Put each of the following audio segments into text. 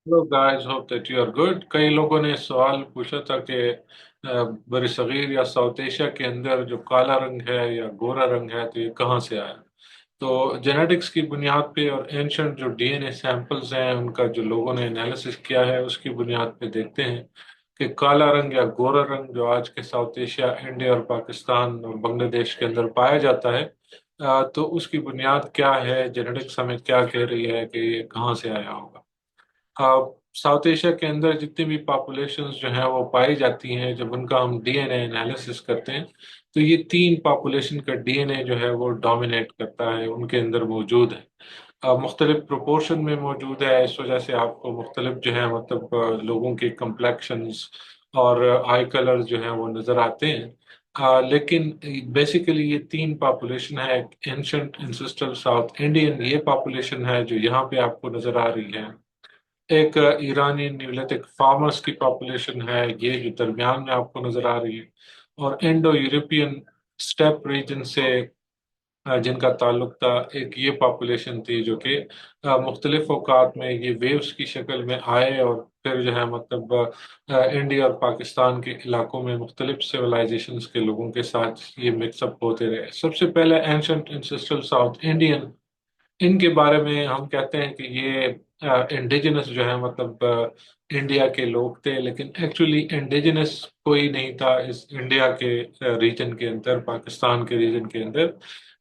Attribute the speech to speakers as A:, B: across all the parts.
A: Hello guys, hope that you are good. कई लोगों ने सवाल पूछा था कि बरसगीर या साउथ एशिया के अंदर जो काला रंग है या गोरा रंग है तो ये कहाँ से आया। तो जेनेटिक्स की बुनियाद पे और एंशंट जो डीएनए सैंपल्स हैं उनका जो लोगों ने एनालिसिस किया है उसकी बुनियाद पे देखते हैं कि काला रंग या गोरा रंग जो आज के साउथ एशिया, इंडिया और पाकिस्तान और बांग्लादेश के अंदर पाया जाता है, तो उसकी बुनियाद क्या है, जेनेटिक्स हमें क्या कह रही है कि ये कहाँ से आया होगा। साउथ एशिया के अंदर जितनी भी पॉपुलेशंस जो हैं वो पाई जाती हैं, जब उनका हम डीएनए एनालिसिस करते हैं तो ये तीन पॉपुलेशन का डीएनए जो है वो डोमिनेट करता है, उनके अंदर मौजूद है। मुख्तलिफ प्रोपोर्शन में मौजूद है, इस वजह से आपको मुख्तलिफ जो है मतलब लोगों के कम्प्लेक्शंस और आई कलर जो है वो नज़र आते हैं। लेकिन बेसिकली ये तीन पॉपुलेशन है। एंशंट इंसिस्टल साउथ इंडियन ये पॉपुलेशन है जो यहाँ पे आपको नज़र आ रही है। एक ईरानी न्यूलिथिक फार्मर्स की पॉपुलेशन है ये जो दरमियान में आपको नजर आ रही है। और इंडो यूरोपियन स्टेप रीजन से जिनका ताल्लुक था, एक ये पॉपुलेशन थी जो कि मुख्तलिफ औकात में ये वेव्स की शक्ल में आए और फिर जो है मतलब इंडिया और पाकिस्तान के इलाकों में मुख्तलिफ सिविलाइजेशंस के लोगों के साथ ये मिक्सअप होते रहे। सबसे पहले एंशंट इंसिस्टल साउथ इंडियन, इनके बारे में हम कहते हैं कि ये इंडिजिनस जो है मतलब इंडिया के लोग थे, लेकिन एक्चुअली इंडिजिनस कोई नहीं था इस इंडिया के रीजन के अंदर, पाकिस्तान के रीजन के अंदर।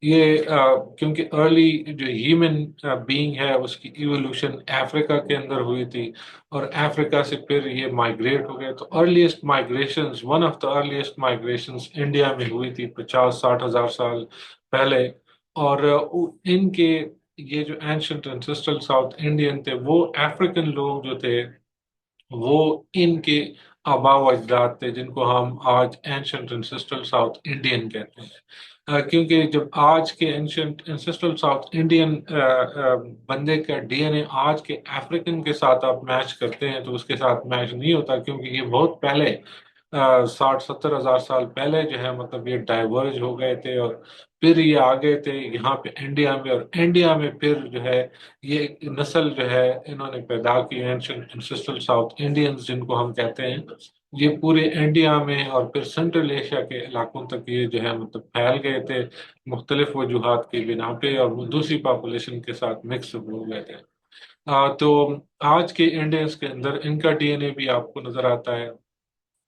A: ये क्योंकि अर्ली जो ह्यूमन बीइंग है उसकी इवोल्यूशन अफ्रीका के अंदर हुई थी और अफ्रीका से फिर ये माइग्रेट हो गए। तो earliest migrations, one of the earliest migrations India में हुई थी 50-60 हज़ार साल पहले। और इनके ये जो एंशंट एंसेस्ट्रल साउथ इंडियन थे वो अफ्रीकन लोग जो थे वो इनके आबा व अजदाद थे, जिनको हम आज एंशंट एंसेस्ट्रल साउथ इंडियन कहते हैं। क्योंकि जब आज के एंशंट एंसेस्ट्रल साउथ इंडियन बंदे का डीएनए आज के अफ्रीकन के साथ आप मैच करते हैं तो उसके साथ मैच नहीं होता, क्योंकि ये बहुत पहले 60-70 हज़ार साल पहले जो है मतलब ये डाइवर्ज हो गए थे और फिर ये आ गए थे यहाँ पे इंडिया में। और इंडिया में फिर जो है ये एक नस्ल जो है इन्होंने पैदा की, एंशियंट एंसेस्ट्रल साउथ इंडियंस जिनको हम कहते हैं। ये पूरे इंडिया में और फिर सेंट्रल एशिया के इलाकों तक ये जो है मतलब फैल गए थे मुख्तलिफ वजूहात की बिना पे, और वो दूसरी पॉपुलेशन के साथ मिक्स हो गए थे। तो आज के इंडियंस के अंदर इनका डीएनए भी आपको नजर आता है।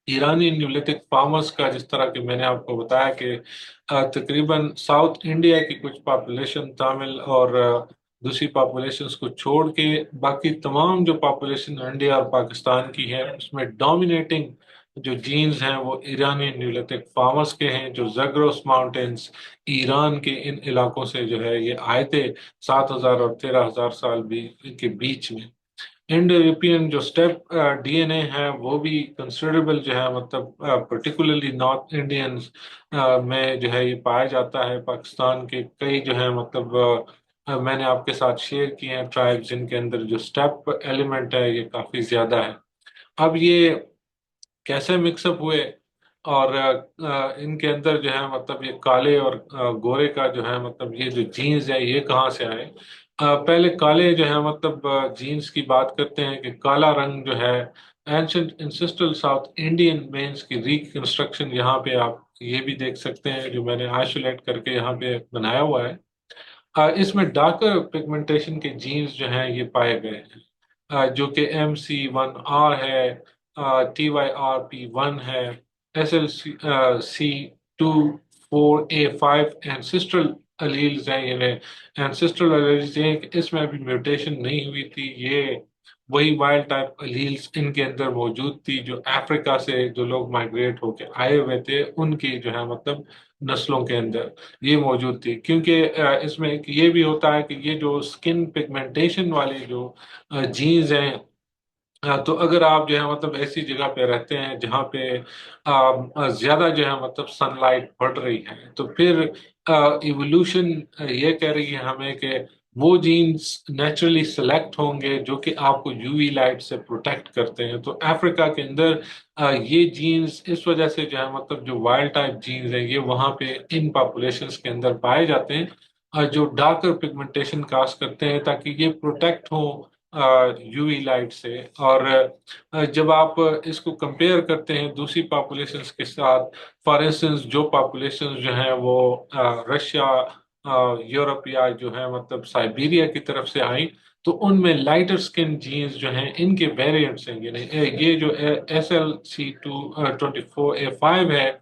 A: ईरानी न्यूलिथिक फार्मर्स का, जिस तरह कि मैंने आपको बताया कि तकरीबन साउथ इंडिया की कुछ पॉपुलेशन तामिल और दूसरी पॉपुलेशंस को छोड़ के बाकी तमाम जो पॉपुलेशन इंडिया और पाकिस्तान की है उसमें डोमिनेटिंग जो जीन्स हैं वो ईरानी न्यूलिथिक फार्मर्स के हैं, जो जग्रोस माउंटेन्स ईरान के इन इलाकों से जो है ये आए थे 7 हज़ार और 13 हज़ार साल भी के बीच में। इंडो यूरोपियन जो स्टेप डीएनए है वो भी कंसिडरेबल जो है मतलब पर्टिकुलरली नॉर्थ इंडियंस में जो है ये पाया जाता है। पाकिस्तान के कई जो है मतलब मैंने आपके साथ शेयर किए हैं ट्राइब्स जिनके अंदर जो स्टेप एलिमेंट है ये काफी ज्यादा है। अब ये कैसे मिक्सअप हुए और इनके अंदर जो है मतलब ये काले और गोरे का जो है मतलब ये जो जीन्स है ये कहाँ से आए। पहले काले जो है मतलब जीन्स की बात करते हैं कि काला रंग जो है एंशंट इंसिस्टल साउथ इंडियन मेंस की रिकंस्ट्रक्शन यहाँ पे आप ये भी देख सकते हैं जो मैंने आइसोलेट करके यहाँ पे बनाया हुआ है। इसमें डार्कर पिगमेंटेशन के जीन्स जो हैं ये पाए गए हैं, जो कि MC1R है, TYRP1 है, SLC24A5 एंसेस्ट्रल अलील्स हैं। ये एंसेस्ट्रल अलील्स हैं कि इसमें अभी म्यूटेशन नहीं हुई थी, ये वही वाइल्ड टाइप अलील्स इनके अंदर मौजूद थी जो अफ्रीका से जो लोग माइग्रेट होके आए हुए थे उनकी जो है मतलब नस्लों के अंदर ये मौजूद थी। क्योंकि इसमें एक ये भी होता है कि ये जो स्किन पिगमेंटेशन वाले जो जीन्स हैं, तो अगर आप जो है मतलब ऐसी जगह पे रहते हैं जहाँ पे ज्यादा जो है मतलब सनलाइट पड़ रही है तो फिर इवोल्यूशन ये कह रही है हमें कि वो जीन्स नेचुरली सेलेक्ट होंगे जो कि आपको यूवी लाइट से प्रोटेक्ट करते हैं। तो अफ्रीका के अंदर ये जीन्स इस वजह से जो है मतलब जो वाइल्ड टाइप जीन्स हैं ये वहाँ पे इन पॉपुलेशंस के अंदर पाए जाते हैं, जो डार्कर पिगमेंटेशन कास्ट करते हैं ताकि ये प्रोटेक्ट हो यूवी लाइट से। और जब आप इसको कंपेयर करते हैं दूसरी पॉपुलेशंस के साथ, फॉर इंस्टेंस जो पॉपुलेशंस जो हैं वो रशिया, यूरोप या जो है मतलब साइबेरिया की तरफ से आई, तो उनमें लाइटर स्किन जीन्स जो हैं इनके वेरिएंट्स हैं। यानी ये जो SLC24A5 है,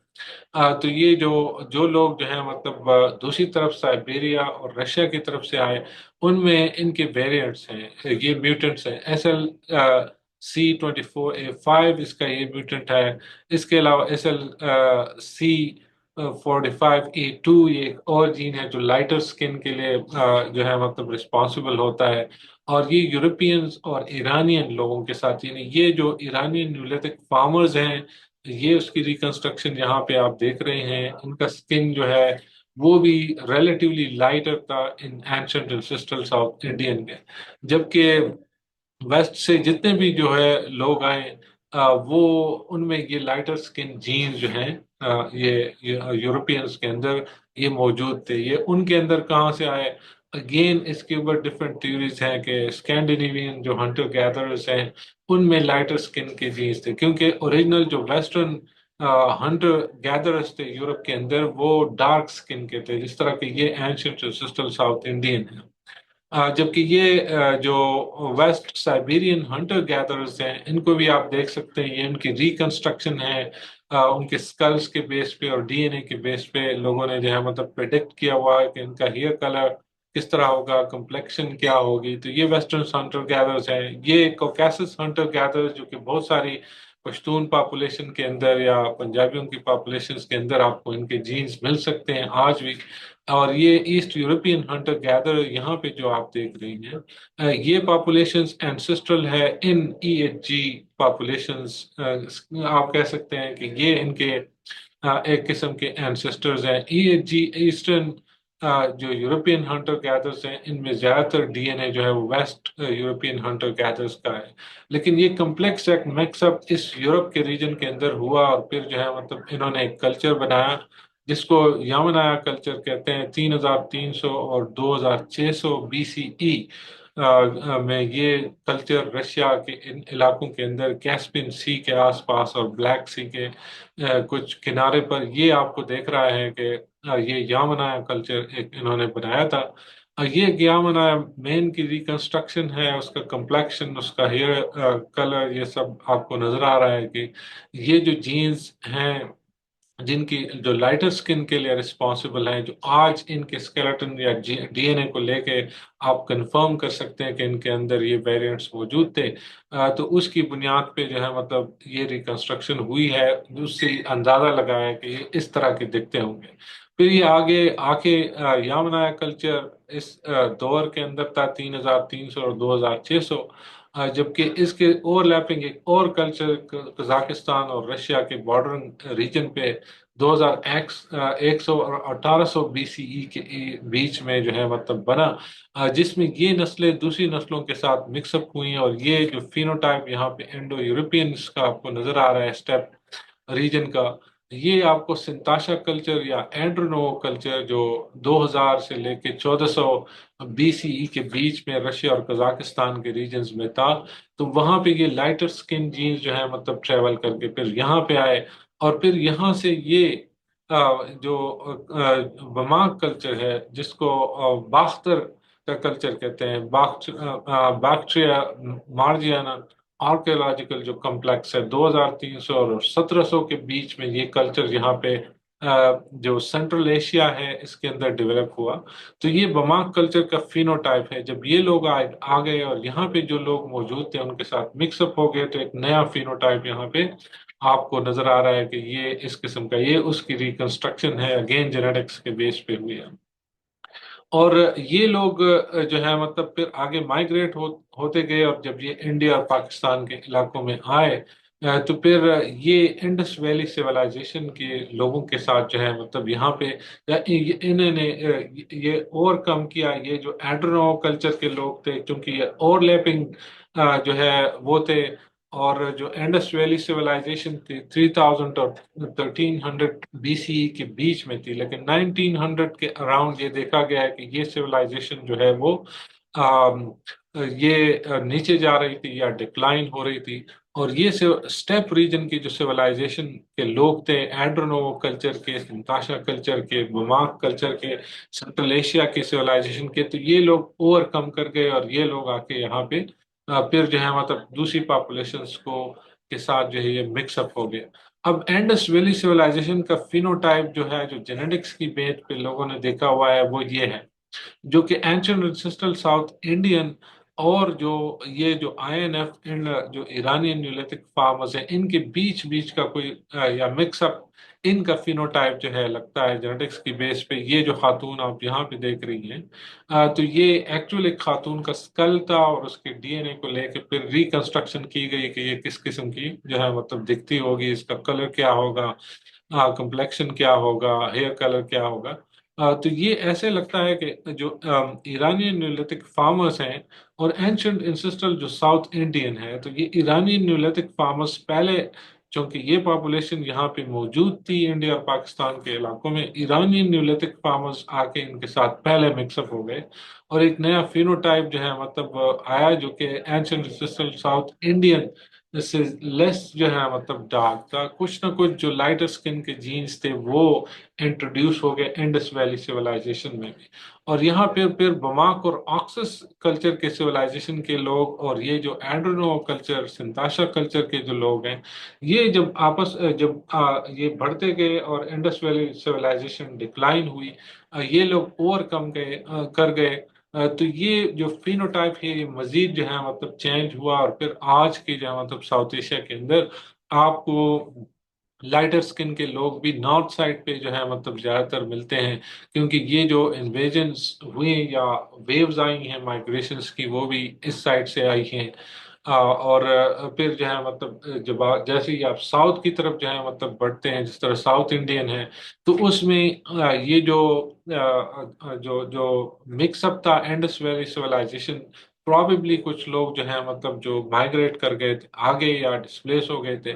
A: तो ये जो जो लोग जो है मतलब दूसरी तरफ साइबेरिया और रशिया की तरफ से आए, उनमें इनके वेरिएंट्स हैं, ये म्यूटेंट्स हैं। SLC24A5 इसका ये म्यूटेंट है। इसके अलावा SLC45A2 ये एक और जीन है जो लाइटर स्किन के लिए जो है मतलब रिस्पॉन्सिबल होता है। और ये यूरोपियंस और ईरानियन लोगों के साथ, यानी ये जो ईरानियन न्यूलिथिक फार्मर्स हैं, ये उसकी रिकंस्ट्रक्शन यहाँ पे आप देख रहे हैं। इनका स्किन जो है वो भी रिलेटिवली लाइटर था in ancient ancestral south Indian के। जबकि वेस्ट से जितने भी जो है लोग आए, वो उनमें ये लाइटर स्किन जीन्स जो हैं, ये यूरोपियंस के अंदर ये मौजूद थे। ये उनके अंदर कहाँ से आए, अगेन इसके ऊपर डिफरेंट थ्योरीज हैं कि स्कैंडिनेवियन जो हंटर गैदरर्स हैं उनमें लाइटर स्किन के जीन्स थे, क्योंकि ओरिजिनल जो वेस्टर्न हंटर गैदरर्स थे यूरोप के अंदर वो डार्क स्किन के थे, जिस तरह के ये एंशियंट एंसेस्ट्रल साउथ इंडियन है। जबकि ये जो वेस्ट साइबेरियन हंटर गैदरर्स हैं, इनको भी आप देख सकते हैं, ये उनकी रिकंस्ट्रक्शन है। उनके स्कल्स के बेस पे और डीएनए के बेस पे लोगों ने जो है मतलब प्रिडिक्ट किया हुआ है कि इनका हेयर कलर किस तरह होगा, कम्प्लेक्शन क्या होगी। तो ये वेस्टर्न हंटर गैदरर्स हैं। ये कोकासस हंटर गैदरर्स जो कि बहुत सारी पश्तून पॉपुलेशन के अंदर या पंजाबियों की पॉपुलेशन के अंदर आपको इनके जीन्स मिल सकते हैं आज भी। और ये ईस्ट यूरोपियन हंटर गैदर यहाँ पे जो आप देख रही हैं, ये पॉपुलेशंस एंसेस्ट्रल है इन EHG पॉपुलेशंस। आप कह सकते हैं कि ये इनके एक किस्म के एंसेस्टर्स हैं। EHG ईस्टर्न जो यूरोपियन हंटर गैदर्स हैं, इनमें ज्यादातर डीएनए जो है वो वेस्ट यूरोपियन हंटर गैदर्स का है। लेकिन ये कम्प्लेक्स एक मिक्सअप इस यूरोप के रीजन के अंदर हुआ, और फिर जो है मतलब इन्होंने एक कल्चर बनाया जिसको यामनाया कल्चर कहते हैं। 3300 और 2600 BCE में ये कल्चर रशिया के इन इलाकों के अंदर, कैस्पियन सी के आसपास और ब्लैक सी के कुछ किनारे पर, ये आपको देख रहा है कि ये यामनाया कल्चर एक इन्होंने बनाया था। ये यामनाया मेन की रिकंस्ट्रक्शन है, उसका कम्प्लेक्शन, उसका हेयर कलर, ये सब आपको नजर आ रहा है कि ये जो जीन्स हैं जिनकी जो लाइटर स्किन के लिए रिस्पॉन्सिबल हैं, जो आज इनके स्केलेटन या डीएनए को लेके आप कंफर्म कर सकते हैं कि इनके अंदर ये वेरिएंट्स मौजूद थे, तो उसकी बुनियाद पे जो है मतलब ये रिकंस्ट्रक्शन हुई है। उससे अंदाजा लगाया कि ये इस तरह के दिखते होंगे। फिर ये आगे आके यामनाया कल्चर इस दौर के अंदर था 3300 और 2600। जबकि इसके ओवरलैपिंग एक और कल्चर कजाकिस्तान और रशिया के बॉर्डर रीजन पे 2100 और 1800 BCE के बीच में जो है मतलब बना, जिसमें ये नस्लें दूसरी नस्लों के साथ मिक्सअप हुई। और ये जो फिनोटाइप यहाँ पे इंडो यूरोपियन का आपको नजर आ रहा है स्टेप रीजन का, ये आपको सिंताशा कल्चर या एंड्रोनोवो कल्चर जो 2000 से लेके 1400 BCE के बीच में रशिया और कजाकिस्तान के रीजन्स में था। तो वहां पे ये लाइटर स्किन जीन्स जो है मतलब ट्रेवल करके फिर यहाँ पे आए। और फिर यहाँ से ये जो बमाक कल्चर है, जिसको बाख्तर का कल्चर कहते हैं, बैक्ट्रिया मार्जियाना आर्कियोलॉजिकल जो कम्प्लेक्स है, 2300 और 1700 के बीच में ये कल्चर यहाँ पे जो सेंट्रल एशिया है इसके अंदर डेवलप हुआ। तो ये बमाक कल्चर का फिनोटाइप है। जब ये लोग आ गए और यहाँ पे जो लोग मौजूद थे उनके साथ मिक्सअप हो गए, तो एक नया फिनोटाइप यहाँ पे आपको नजर आ रहा है कि ये इस किस्म का, ये उसकी रिकंस्ट्रक्शन है, अगेन जेनेटिक्स के बेस पे हुई है। और ये लोग जो है मतलब फिर आगे माइग्रेट होते गए, और जब ये इंडिया और पाकिस्तान के इलाकों में आए, तो फिर ये इंडस वैली सिविलाइजेशन के लोगों के साथ जो है मतलब यहाँ पे इन्होंने ये ओवरकम किया। ये जो एड्रोनो कल्चर के लोग थे, क्योंकि ये ओवरलैपिंग जो है वो थे। और जो इंडस वैली सिविलाइजेशन थी 3000 और 1300 BCE के बीच में थी, लेकिन 1900 के अराउंड ये देखा गया है कि ये सिविलाइजेशन जो है वो یہ نیچے جا رہی تھی یا ڈکلائن ہو رہی تھی. اور یہ اسٹیپ ریجن کی جو سویلائزیشن کے لوگ تھے، اینڈرونو کلچر کے، سنتاشا کلچر کے، بماک کلچر کے، سنٹرل ایشیا کے سویلائزیشن کے، تو یہ لوگ اوور کم کر گئے اور یہ لوگ آ کے یہاں پہ پھر جو ہے مطلب دوسری پاپولیشنس کو کے ساتھ جو ہے یہ مکس اپ ہو گیا. اب انڈس ویلی سویلائزیشن کا فینوٹائپ جو ہے، جو جینیٹکس کی بیس پہ لوگوں نے دیکھا ہوا ہے، وہ یہ ہے جو کہ اینشنٹ انسسٹل ساؤتھ انڈین اور جو یہ جو آئی این ایف جو ایرانین نیولتھک فارمرز ہیں، ان کے بیچ بیچ کا کوئی یا مکس اپ ان کا فینوٹائپ جو ہے لگتا ہے جینیٹکس کی بیس پہ. یہ جو خاتون آپ یہاں پہ دیکھ رہی ہیں، تو یہ ایکچولی ایک خاتون کا سکل تھا اور اس کے ڈی این اے کو لے کے پھر ریکنسٹرکشن کی گئی کہ یہ کس قسم کی جو ہے مطلب دکھتی ہوگی، اس کا کلر کیا ہوگا، کمپلیکشن کیا ہوگا، ہیئر کلر کیا ہوگا. تو یہ ایسے لگتا ہے کہ جو ایرانین نیولتھک فارمرز ہیں اور اینشنٹ انسسٹل جو ساؤتھ انڈین ہے، تو یہ ایرانین نیولتھک فارمرز پہلے، چونکہ یہ پاپولیشن یہاں پہ موجود تھی انڈیا اور پاکستان کے علاقوں میں، ایرانین نیولتھک فارمرز آ کے ان کے ساتھ پہلے مکس اپ ہو گئے اور ایک نیا فینوٹائپ جو ہے مطلب آیا جو کہ اینشنٹ انسسٹل ساؤتھ انڈین اس سے لیس جو ہے مطلب ڈارک تھا. کچھ نہ کچھ جو لائٹر سکن کے جینز تھے وہ انٹروڈیوس ہو گئے انڈس ویلی سیولائزیشن میں بھی. اور یہاں پھر بماک اور آکسس کلچر کے سیولائزیشن کے لوگ اور یہ جو اینڈرونو کلچر، سنتاشا کلچر کے جو لوگ ہیں، یہ جب یہ بڑھتے گئے اور انڈس ویلی سیولائزیشن ڈکلائن ہوئی، یہ لوگ اوور کم کر گئے، تو یہ جو فینوٹائپ ہے یہ مزید جو ہے مطلب چینج ہوا. اور پھر آج کے جو ہے مطلب ساؤتھ ایشیا کے اندر آپ کو لائٹر سکن کے لوگ بھی نارتھ سائڈ پہ جو ہے مطلب زیادہ تر ملتے ہیں، کیونکہ یہ جو انویژنس ہوئے یا ویوز آئی ہیں مائگریشنس کی، وہ بھی اس سائڈ سے آئی ہیں. اور پھر جو ہے مطلب جب جیسے ہی آپ ساؤتھ کی طرف جو ہے مطلب بڑھتے ہیں، جس طرح ساؤتھ انڈین ہے، تو اس میں یہ جو مکس اپ تھا انڈس ویلی سیولائزیشن، پرابیبلی کچھ لوگ جو ہیں مطلب جو مائگریٹ کر گئے تھے آگے یا ڈسپلیس ہو گئے تھے،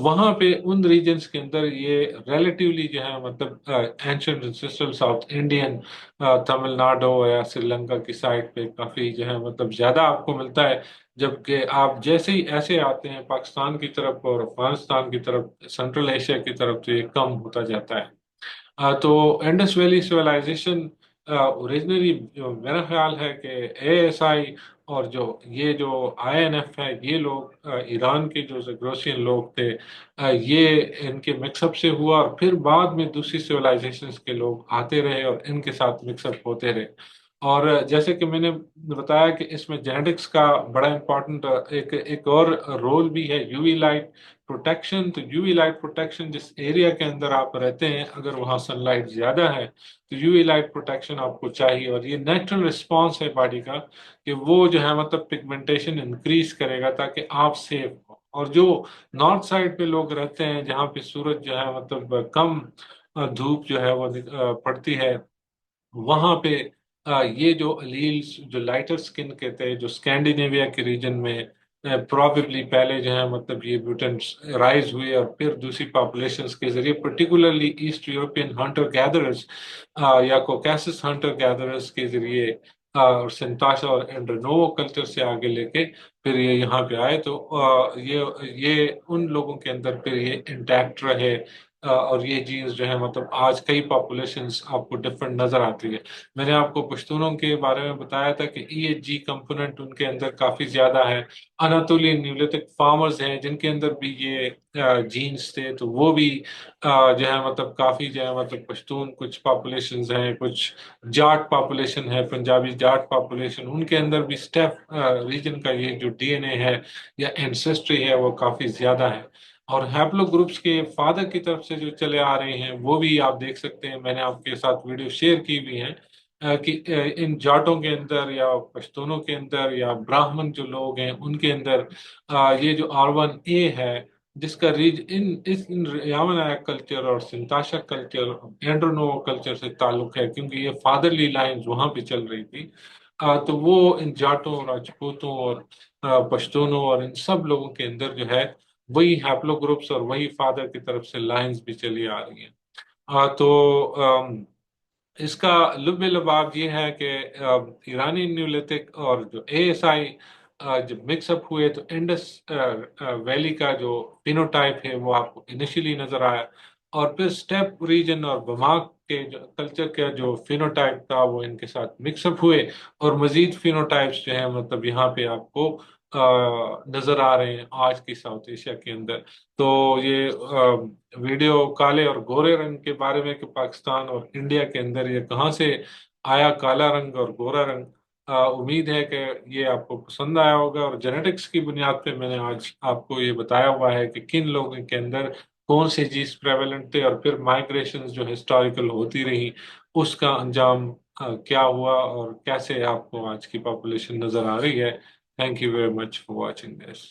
A: وہاں پہ ان ریجنز کے اندر یہ ریلیٹیولی جو ہے مطلب ancient ancestral South Indian, Tamil Nadu یا سری لنکا کی سائڈ پہ کافی جو ہے مطلب زیادہ آپ کو ملتا ہے. جبکہ آپ جیسے ہی ایسے آتے ہیں پاکستان کی طرف اور افغانستان کی طرف، سینٹرل ایشیا کی طرف، تو یہ کم ہوتا جاتا ہے. تو انڈس ویلی سیولائزیشن اوریجنلی میرا خیال ہے کہ اے ایس آئی اور جو آئی این ایف ہے، یہ لوگ ایران کے جو زگروسین لوگ تھے، یہ ان کے مکس اپ سے ہوا اور پھر بعد میں دوسری سیولائزیشنز کے لوگ آتے رہے اور ان کے ساتھ مکس اپ ہوتے رہے. اور جیسے کہ میں نے بتایا کہ اس میں جینیٹکس کا بڑا امپورٹنٹ ایک اور رول بھی ہے، یو وی لائٹ پروٹیکشن. تو یو وی لائٹ پروٹیکشن جس ایریا کے اندر آپ رہتے ہیں، اگر وہاں سن لائٹ زیادہ ہے تو یو وی لائٹ پروٹیکشن آپ کو چاہیے. اور یہ نیچرل رسپانس ہے باڈی کا کہ وہ جو ہے مطلب پگمنٹیشن انکریز کرے گا تاکہ آپ سیف ہو. اور جو نارتھ سائڈ پہ لوگ رہتے ہیں جہاں پہ سورج جو ہے مطلب کم دھوپ جو ہے وہ پڑتی ہے، وہاں پہ یہ جو الیلز جو لائٹر سکن کے تھے، جو اسکینڈینیویا کے ریجن میں پرابیبلی پہلے جو ہے مطلب یہ میوٹنٹس رائز ہوئے اور پھر دوسری پاپولیشنز کے ذریعے، particularly east European hunter gatherers یا کوکیسس ہنٹر گیدرز کے ذریعے، اور سنتاشا اور اینڈرنوو کلچر سے آگے لے کے پھر یہ یہاں پہ آئے. تو یہ ان لوگوں کے اندر پھر یہ انٹیکٹ رہے، اور یہ چیز جو ہے مطلب آج کئی پاپولیشنز آپ کو ڈفرنٹ نظر آتی ہے. میں نے آپ کو پشتونوں کے بارے میں بتایا تھا کہ E H G component in کے اندر کافی زیادہ ہے. اناتولین نیولتھک فارمرز ہیں جن کے اندر بھی یہ جینز تھے، تو وہ بھی جو ہے مطلب کافی جو ہے مطلب پشتون کچھ پاپولیشنز ہیں، کچھ جاٹ پاپولیشن ہے، پنجابی جاٹ پاپولیشن، ان کے اندر بھی اسٹیپ ریجن کا یہ جو ڈی این اے ہے یا اینسیسٹری ہے وہ کافی زیادہ ہے. اور ہیپلو گروپس کے فادر کی طرف سے جو چلے آ رہے ہیں وہ بھی آپ دیکھ سکتے ہیں، میں نے آپ کے ساتھ ویڈیو شیئر کی بھی ہیں کہ ان جاٹوں کے اندر یا پشتونوں کے اندر یا براہمن جو لوگ ہیں ان کے اندر یہ جو R1A ہے، جس کا ان یامنایا کلچر اور سنتاشا کلچر، اینڈرونو کلچر سے تعلق ہے، کیونکہ یہ فادرلی لائنز وہاں پہ چل رہی تھی. تو وہ ان جاٹوں، راجپوتوں اور پشتونوں اور ان سب لوگوں کے اندر جو ہے وہی ہیپلو گروپس اور وہی فادر کی طرف سے لائنز بھی چلی آ رہی ہیں. تو اس کا لب لباب یہ ہے کہ ایرانی نیولتھک اور جو ASI جب مکس اپ ہوئے تو انڈس ویلی کا جو فینوٹائپ ہے وہ آپ کو انیشلی نظر آیا، اور پھر سٹیپ ریجن اور بماک کے جو کلچر کا جو فینوٹائپ تھا وہ ان کے ساتھ مکس اپ ہوئے، اور مزید فینوٹائپس جو ہیں مطلب یہاں پہ آپ کو نظر آ رہے ہیں آج کی ساؤتھ ایشیا کے اندر۔ تو یہ ویڈیو کالے اور گورے رنگ کے بارے میں کہ پاکستان اور انڈیا کے اندر یہ کہاں سے آیا کالا رنگ اور گورا رنگ، امید ہے کہ یہ آپ کو پسند آیا ہوگا، اور جینیٹکس کی بنیاد پہ میں نے آج آپ کو یہ بتایا ہوا ہے کہ کن لوگوں کے اندر کون سے جینس پریویلنٹ تھے، اور پھر مائگریشنز جو ہسٹوریکل ہوتی رہی اس کا انجام کیا ہوا، اور کیسے آپ کو آج کی پاپولیشن نظر آ رہی ہے۔ Thank you very much for watching this.